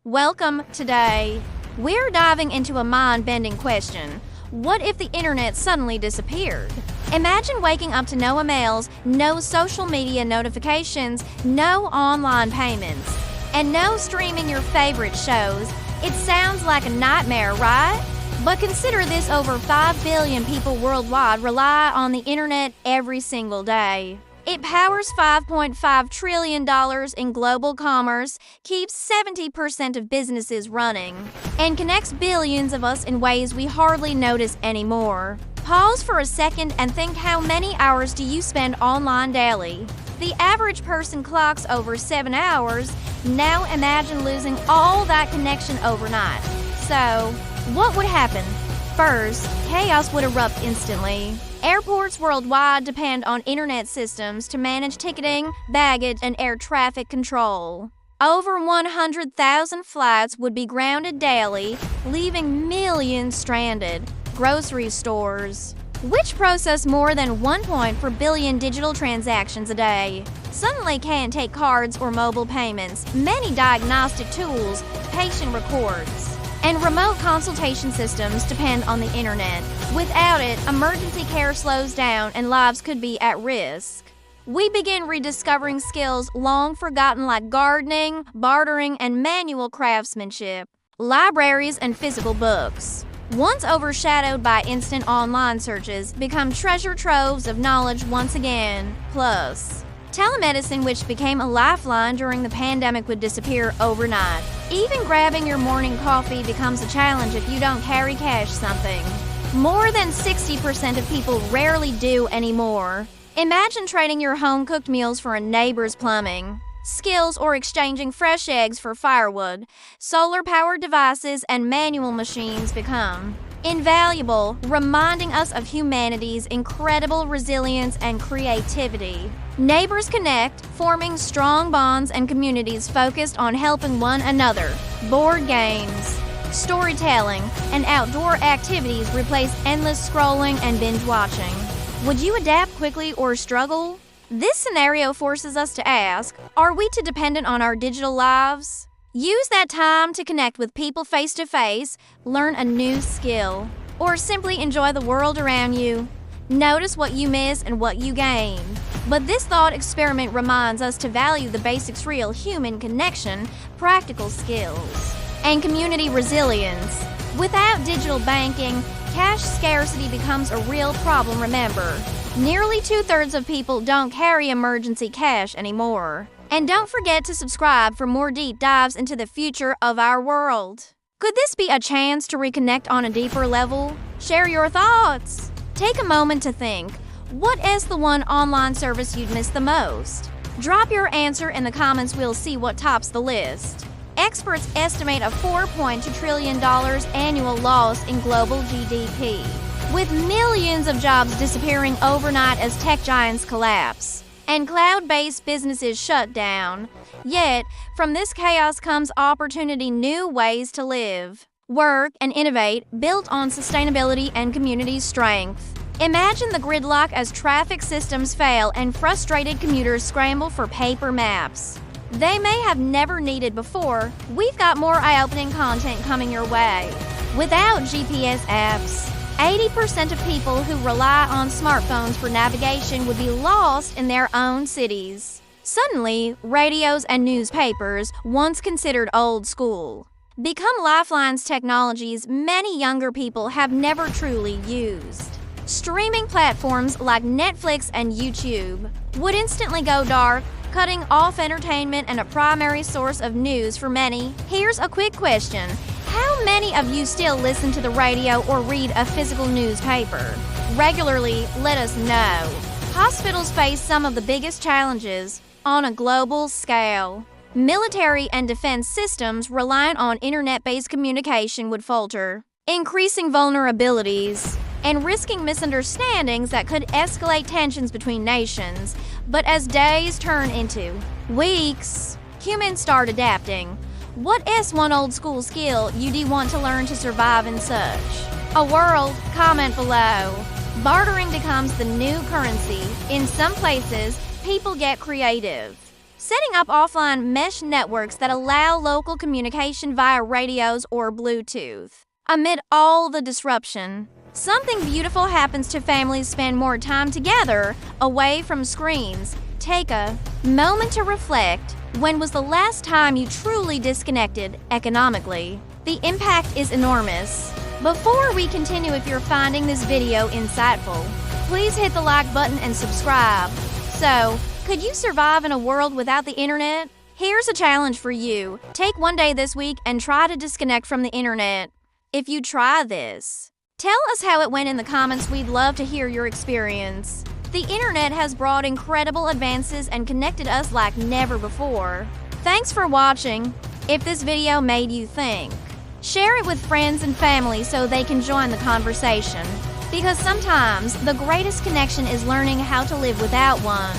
Welcome. Today, we're diving into a mind-bending question. What if the internet suddenly disappeared? Imagine waking up to no emails, no social media notifications, no online payments, and no streaming your favorite shows. It sounds like a nightmare, right? But consider this: over 5 billion people worldwide rely on the internet every single day. It powers $5.5 trillion in global commerce, keeps 70% of businesses running, and connects billions of us in ways we hardly notice anymore. Pause for a second and think, how many hours do you spend online daily? The average person clocks over 7 hours. Now imagine losing all that connection overnight. So, what would happen? First, chaos would erupt instantly. Airports worldwide depend on internet systems to manage ticketing, baggage, and air traffic control. Over 100,000 flights would be grounded daily, leaving millions stranded. Grocery stores, which process more than 1.4 billion digital transactions a day, suddenly can't take cards or mobile payments. Many diagnostic tools, patient records, and remote consultation systems depend on the internet. Without it, emergency care slows down and lives could be at risk. We begin rediscovering skills long forgotten, like gardening, bartering, and manual craftsmanship. Libraries and physical books, once overshadowed by instant online searches, become treasure troves of knowledge once again. Plus, telemedicine, which became a lifeline during the pandemic, would disappear overnight. Even grabbing your morning coffee becomes a challenge if you don't carry cash something. More than 60% of people rarely do anymore. Imagine trading your home-cooked meals for a neighbor's plumbing skills, or exchanging fresh eggs for firewood. Solar-powered devices and manual machines become invaluable, reminding us of humanity's incredible resilience and creativity. Neighbors connect, forming strong bonds and communities focused on helping one another. Board games, storytelling, and outdoor activities replace endless scrolling and binge watching. Would you adapt quickly or struggle? This scenario forces us to ask, are we too dependent on our digital lives? Use that time to connect with people face to face, learn a new skill, or simply enjoy the world around you. Notice what you miss and what you gain. But this thought experiment reminds us to value the basics: real human connection, practical skills, and community resilience. Without digital banking, cash scarcity becomes a real problem. Remember, nearly 2/3 of people don't carry emergency cash anymore. And don't forget to subscribe for more deep dives into the future of our world. Could this be a chance to reconnect on a deeper level? Share your thoughts. Take a moment to think. What is the one online service you'd miss the most? Drop your answer in the comments. We'll see what tops the list. Experts estimate a $4.2 trillion annual loss in global GDP, with millions of jobs disappearing overnight as tech giants collapse and cloud-based businesses shut down. Yet, from this chaos comes opportunity: new ways to live, work, and innovate, built on sustainability and community strength. Imagine the gridlock as traffic systems fail and frustrated commuters scramble for paper maps they may have never needed before. We've got more eye-opening content coming your way. Without GPS apps, 80% of people who rely on smartphones for navigation would be lost in their own cities. Suddenly, radios and newspapers, once considered old school, become lifelines, technologies many younger people have never truly used. Streaming platforms like Netflix and YouTube would instantly go dark, cutting off entertainment and a primary source of news for many. Here's a quick question: how many of you still listen to the radio or read a physical newspaper regularly? Let us know. Hospitals face some of the biggest challenges on a global scale. Military and defense systems reliant on internet-based communication would falter, increasing vulnerabilities and risking misunderstandings that could escalate tensions between nations. But as days turn into weeks, humans start adapting. What is one old school skill you'd want to learn to survive in such a world? Comment below. Bartering becomes the new currency. In some places, people get creative, Setting up offline mesh networks that allow local communication via radios or Bluetooth. Amid all the disruption, something beautiful happens to families spend more time together, away from screens. Take a moment to reflect. When was the last time you truly disconnected economically? The impact is enormous. Before we continue, if you're finding this video insightful, please hit the like button and subscribe. So, could you survive in a world without the internet? Here's a challenge for you. Take one day this week and try to disconnect from the internet. If you try this, tell us how it went in the comments. We'd love to hear your experience. The internet has brought incredible advances and connected us like never before. Thanks for watching. If this video made you think, share it with friends and family so they can join the conversation. Because sometimes the greatest connection is learning how to live without one.